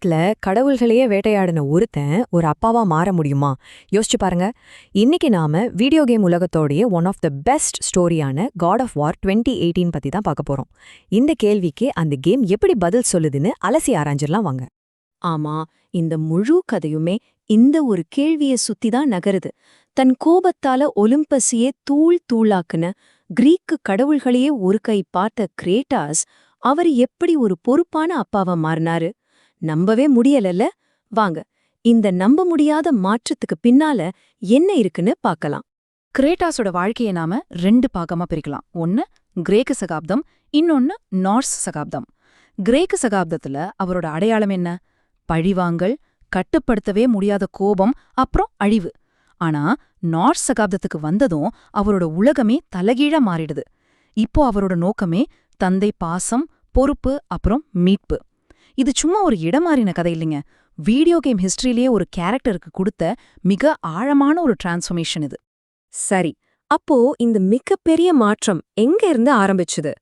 உலகத்துல கடவுள்களையே வேட்டையாடின ஒருத்தன் ஒரு அப்பாவா மாற முடியுமா? யோசிச்சு பாருங்க. இன்னைக்கு நாம வீடியோ கேம் உலகத்தோடைய ஒன் ஆஃப் த பெஸ்ட் ஸ்டோரியான காட் ஆஃப் வார் 2018 பத்தி தான் பார்க்க போறோம். இந்த கேள்விக்கு அந்த கேம் எப்படி பதில் சொல்லுதுன்னு அலசி ஆராய்ஞ்சிடலாம் வாங்க. ஆமா, இந்த முழு கதையுமே இந்த ஒரு கேள்விய சுத்தி தான் நகருது. தன் கோபத்தால ஒலிம்பஸையே தூள் தூளாக்குன கிரீக்கு கடவுள்களையே ஒரு கை பார்த்த கிரேட்டாஸ் அவர் எப்படி ஒரு பொறுப்பான அப்பாவா மாறினாரு? நம்பவே முடியலல்ல. வாங்க, இந்த நம்ப முடியாத மாற்றத்துக்கு பின்னால என்ன இருக்குன்னு பார்க்கலாம். கிரேட்டாஸோட வாழ்க்கையை நாம 2 பாகமா பிரிக்கலாம். ஒன்னு கிரேக்க சகாப்தம், இன்னொன்னு நார்ஸ் சகாப்தம். கிரேக்க சகாப்தத்துல அவரோட அடையாளம் என்ன? பழிவாங்கல், கட்டுப்படுத்தவே முடியாத கோபம், அப்புறம் அழிவு. ஆனா நார்ஸ் சகாப்தத்துக்கு வந்ததும் அவரோட உலகமே தலைகீழா மாறிடுது. இப்போ அவரோட நோக்கமே தந்தை பாசம், பொறுப்பு, அப்புறம் மீட்பு. இது சும்மா ஒரு இடமாறின கதை இல்லைங்க. வீடியோ கேம் ஹிஸ்டரியிலேயே ஒரு கேரக்டருக்கு கொடுத்த மிக ஆழமான ஒரு டிரான்ஸ்ஃபர்மேஷன் இது. சரி, அப்போ இந்த மிகப்பெரிய மாற்றம் எங்க இருந்து ஆரம்பிச்சுது?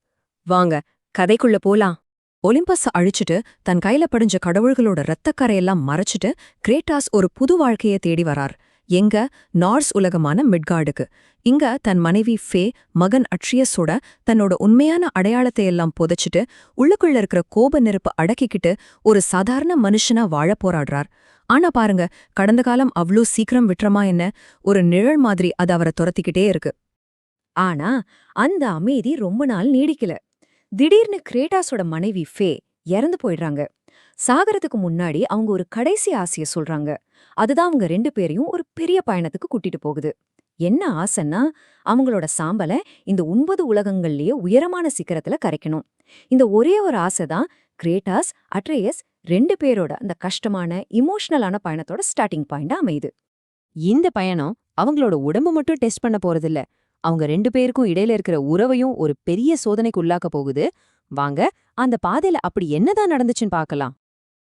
வாங்க, கதைக்குள்ள போலாம். ஒலிம்பஸ் அழிச்சிட்டு தன் கையில படிஞ்ச கடவுள்களோட இரத்தக்கரையெல்லாம் மறைச்சிட்டு கிரேட்டாஸ் ஒரு புது வாழ்க்கையை தேடி வரார். எங்க? நார்ஸ் உலகமான மிட்கார்டுக்கு. இங்க தன் மனைவி ஃபே, மகன் அட்ரியஸோட தன்னோட உண்மையான அடையாளத்தை எல்லாம் புதைச்சிட்டு உள்ளுக்குள்ள இருக்கிற கோப நெருப்பு அடக்கிக்கிட்டு ஒரு சாதாரண மனுஷனா வாழ போராடுறார். ஆனா பாருங்க, கடந்த காலம் அவ்ளோ சீக்கிரம் விட்டுறமா என்ன? ஒரு நிழல் மாதிரி அது அவரை துரத்திக்கிட்டே இருக்கு. ஆனா அந்த அமைதி ரொம்ப நாள் நீடிக்கல. திடீர்னு கிரேட்டாஸோட மனைவி ஃபே இறந்து போயிடுறாங்க. சாகறதுக்கு முன்னாடி அவங்க ஒரு கடைசி ஆசைய சொல்றாங்க. அதுதான் அவங்க 2 பேரையும் ஒரு பெரிய பயணத்துக்கு கூட்டிட்டு போகுது. என்ன ஆசைன்னா, அவங்களோட சாம்பல இந்த 9 உலகங்கள்லயே உயரமான சிக்கரத்துல கரைக்கணும். இந்த ஒரே ஒரு ஆசைதான் கிரேட்டாஸ், அட்ரேயஸ் 2 பேரோட அந்த கஷ்டமான இமோஷனலான பயணத்தோட ஸ்டார்டிங் பாயிண்டா அமையுது. இந்த பயணம் அவங்களோட உடம்பு மட்டும் டெஸ்ட் பண்ண போறதில்ல, அவங்க 2 பேருக்கும் இடையில இருக்கிற உறவையும் ஒரு பெரிய சோதனைக்கு உள்ளாக்க போகுது. வாங்க, அந்த பாதையில அப்படி என்னதான் நடந்துச்சுன்னு பார்க்கலாம்.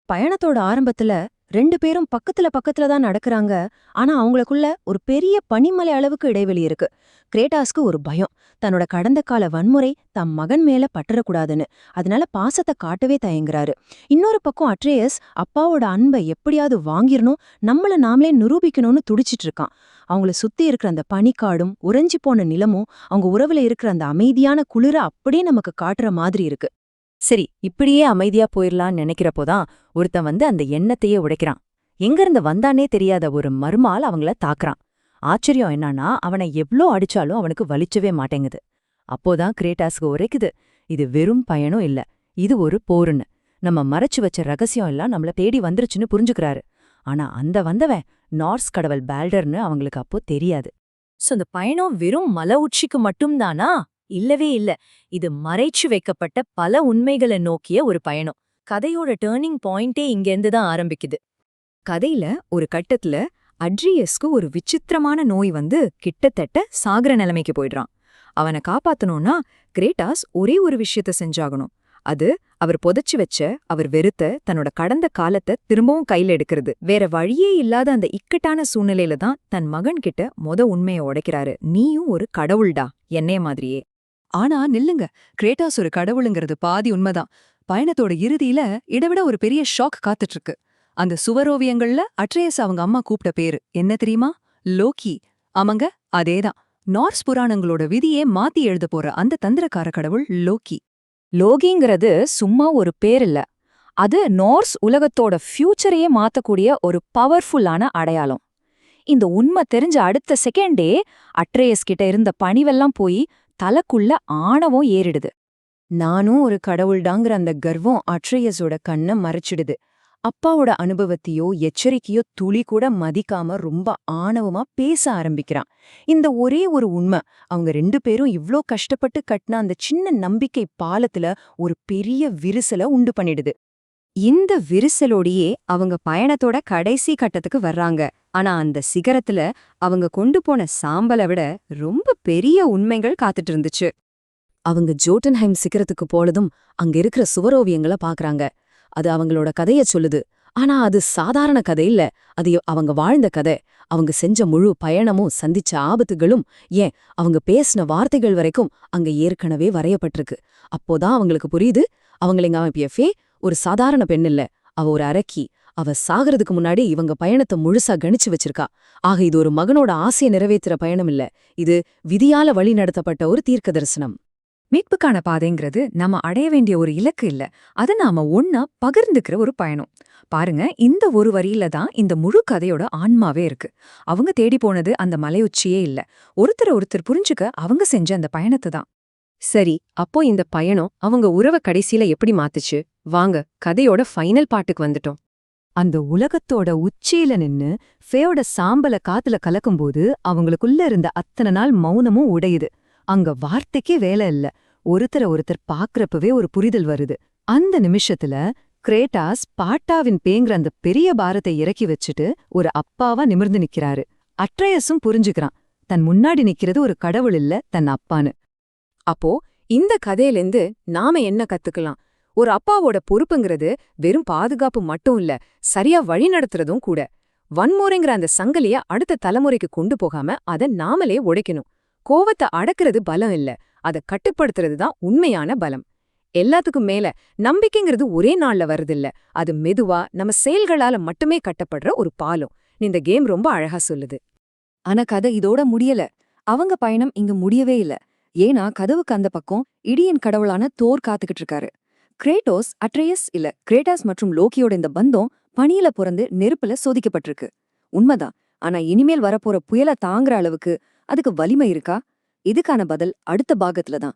பயணத்தோட ஆரம்பத்துல 2 பேரும் பக்கத்துல தான் நடக்கறாங்க. ஆனா அவங்களுக்குள்ள ஒரு பெரிய பனிமலை அளவுக்கு இடைவெளி இருக்கு. கிரேட்டாஸ்க்கு ஒரு பயம், தன்னோட கடந்த கால வன்முறை தம் மகன் மேல பற்றக்கூடாதுன்னு. அதனால பாசத்தை காட்டவே தயங்குறாரு. இன்னொரு பக்கம் அட்ரேயஸ் அப்பாவோட அன்பை எப்படியாவது வாங்கிரணும், நம்மள நாமளே நிரூபிக்கணும்னு துடிச்சிட்டு இருக்கான். அவங்கள சுத்தி இருக்கிற அந்த பனிக்காடும் உறைஞ்சி போன நிலமும் அவங்க உறவுல இருக்கிற அந்த அமைதியான குளிர அப்படியே நமக்கு காட்டுற மாதிரி இருக்கு. சரி, இப்படியே அமைதியா போயிரலான்னு நினைக்கிறப்போதான் ஒருத்தன் அந்த எண்ணத்தையே உடைக்கிறான். எங்கிருந்து வந்தானே தெரியாத ஒரு மர்மால் அவங்கள தாக்குறான். ஆச்சரியம் என்னன்னா, அவனை எவ்ளோ அடிச்சாலும் அவனுக்கு வலிச்சவே மாட்டேங்குது. அப்போதான் கிரேட்டாஸ்க்கு உரைக்குது, இது வெறும் பயனும் இல்ல, இது ஒரு போருன்னு. நம்ம மறைச்சு வச்ச ரகசியம் எல்லாம் நம்மள தேடி வந்துருச்சுன்னு புரிஞ்சுக்கிறாரு. ஆனா அந்த வந்தவன் நார்ஸ் கடவுள் பால்டர்னு அவங்களுக்கு அப்போ தெரியாது. சோ இந்த பயணம் வெறும் மலை உச்சிக்கு மட்டும்தானா? இல்லவே இல்ல. இது மறைச்சு வைக்கப்பட்ட பல உண்மைகளை நோக்கிய ஒரு பயணம். கதையோட டேர்னிங் பாயிண்டே இங்கேருந்து தான் ஆரம்பிக்குது. கதையில ஒரு கட்டத்துல அட்ரியஸ்க்கு ஒரு விசித்திரமான நோய் கிட்டத்தட்ட சாகர நிலைமைக்கு போயிடுறான். அவனை காப்பாத்தணும்னா கிரேட்டாஸ் ஒரே ஒரு விஷயத்த செஞ்சாகணும். அது அவர் புதைச்சு வச்ச, அவர் வெறுத்த தன்னோட கடந்த காலத்தை திரும்பவும் கையில எடுக்கிறது. வேற வழியே இல்லாத அந்த இக்கட்டான சூழ்நிலையில தான் தன் மகன் கிட்ட உண்மையை உடைக்கிறாரு. நீயும் ஒரு கடவுள்டா, என்னைய மாதிரியே. ஆனா நில்லுங்க, கிரேட்டாஸ் ஒரு கடவுளுங்கிறது பாதி உண்மைதான். பயணத்தோட இறுதியில இடைவிட ஒரு பெரிய ஷாக் காத்துட்டு இருக்கு. அந்த சுவரோவியங்கள்ல அட்ரேயஸ் அவங்க அம்மா கூப்பிட்ட பேரு என்ன தெரியுமா? லோக்கி. ஆமாங்க, அதேதான். நார்ஸ் புராணங்களோட விதியே மாத்தி எழுத போற அந்த தந்திரக்கார கடவுள் லோக்கி. லோகிங்கிறது சும்மா ஒரு பேர் இல்ல. அது நார்ஸ் உலகத்தோட ஃபியூச்சரையே மாத்தக்கூடிய ஒரு பவர்ஃபுல்லான அடையாளம். இந்த உண்மை தெரிஞ்ச அடுத்த செகண்டே அட்ரேயஸ் கிட்ட இருந்த பணிவெல்லாம் போய் தலக்குள்ள ஆணவம் ஏறிடுது. நானும் ஒரு கடவுள்டாங்கிற அந்த கர்வம் அட்ரேயஸோட கண்ணை மறைச்சிடுது. அப்பாவோட அனுபவத்தையோ எச்சரிக்கையோ துளி கூட மதிக்காம ரொம்ப ஆணவமா பேச ஆரம்பிக்கிறான். இந்த ஒரே ஒரு உண்மை அவங்க 2 பேரும் இவ்ளோ கஷ்டப்பட்டு கட்டின அந்த சின்ன நம்பிக்கை பாலத்துல ஒரு பெரிய விரிசலை உண்டு பண்ணிடுது. இந்த விரிசலோடையே அவங்க பயணத்தோட கடைசி கட்டத்துக்கு வர்றாங்க. ஆனா அந்த சிகரத்துல அவங்க கொண்டு போன சாம்பலை விட ரொம்ப பெரிய உண்மைகள் காத்துட்டு இருந்துச்சு. அவங்க ஜோட்டன்ஹைம் சிகரத்துக்கு போனதும் அங்க இருக்கிற சுவரோவியங்களை பாக்குறாங்க. அது அவங்களோட கதைய சொல்லுது. ஆனா அது சாதாரண கதை இல்ல, அது அவங்க வாழ்ந்த கதை. அவங்க செஞ்ச முழு பயணமும் சந்திச்ச ஆபத்துகளும், ஏன் அவங்க பேசின வார்த்தைகள் வரைக்கும் அங்க ஏற்கனவே வரையப்பட்டிருக்கு. அப்போதான் அவங்களுக்கு புரியுது, அவங்கள அவன் ஒரு சாதாரண பெண் இல்ல, அவ ஒரு அரக்கி. அவ சாகறதுக்கு முன்னாடி இவங்க பயணத்தை முழுசா கணிச்சு வச்சிருக்கா. ஆக இது ஒரு மகனோட ஆசையை நிறைவேற்றுற பயணம் இல்ல, இது விதியால வழி நடத்தப்பட்ட ஒரு தீர்க்க தரிசனம். மீட்புக்கான பாதைங்கிறது நம்ம அடைய வேண்டிய ஒரு இலக்கு இல்ல, அது நாம ஒன்னா பகிர்ந்துக்கிற ஒரு பயணம். பாருங்க, இந்த ஒரு வரியில தான் இந்த முழு கதையோட ஆன்மாவே இருக்கு. அவங்க தேடி போனது அந்த மலையுச்சியே இல்ல, ஒருத்தர் புரிஞ்சுக்க அவங்க செஞ்ச அந்த பயணத்தை தான். சரி, அப்போ இந்த பயணம் அவங்க உறவை கடைசியில எப்படி மாத்துச்சு? வாங்க கதையோட ஃபைனல் பாட்டுக்கு வந்துட்டோம். அந்த உலகத்தோட உச்சியில நின்னு ஃபேயோட சாம்பல காத்துல கலக்கும்போது அவங்களுக்குள்ள இருந்த அத்தனை நாள் மௌனமும் உடையுது. அங்க வார்த்தைக்கே வேலை இல்ல, ஒருத்தர் பாக்குறப்பவே ஒரு புரிதல் வருது. அந்த நிமிஷத்துல கிரேட்டாஸ் பாட்டாவின் பேங்கிற அந்த பெரிய பாரத்தை இறக்கி வச்சுட்டு ஒரு அப்பாவா நிமிர்ந்து நிக்கிறாரு. அட்ரையஸும் புரிஞ்சுக்கிறான், தன் முன்னாடி நிக்கிறது ஒரு கடவுள் இல்ல, தன் அப்பான்னு. அப்போ இந்த கதையிலேந்து நாம என்ன கத்துக்கலாம்? ஒரு அப்பாவோட பொறுப்புங்கிறது வெறும் பாதுகாப்பு மட்டும் இல்ல, சரியா வழி நடத்துறதும் கூட. வன்முறைங்கிற அந்த சங்கிலிய அடுத்த தலைமுறைக்கு கொண்டு போகாம அத நாமளே உடைக்கணும். கோவத்தை அடக்குறது பலம் இல்ல, அதை கட்டுப்படுத்துறது தான் உண்மையான பலம். எல்லாத்துக்கும் மேல நம்பிக்கைங்கிறது ஒரே நாள்ல வருதில்ல, அது மெதுவா நம்ம செயல்களால மட்டுமே கட்டப்படுற ஒரு பாலம். இந்த கேம் ரொம்ப அழகா சொல்லுது. ஆனா கதை இதோட முடியல. அவங்க பயணம் இங்க முடியவே இல்ல. ஏன்னா கதவுக்கு அந்த பக்கம் இடியின் கடவுளான தோர் காத்துக்கிட்டு இருக்காரு. கிரேட்டோஸ், அட்ரையஸ் இல்ல கிரேட்டாஸ் மற்றும் லோக்கியோட இந்த பந்தம் பனியில பிறந்து நெருப்புல சோதிக்கப்பட்டிருக்கு. உண்மைதான். ஆனா இனிமேல் வரப்போற புயலை தாங்குற அளவுக்கு அதுக்கு வலிமை இருக்கா? இதுக்கான பதில் அடுத்த பாகத்துல தான்.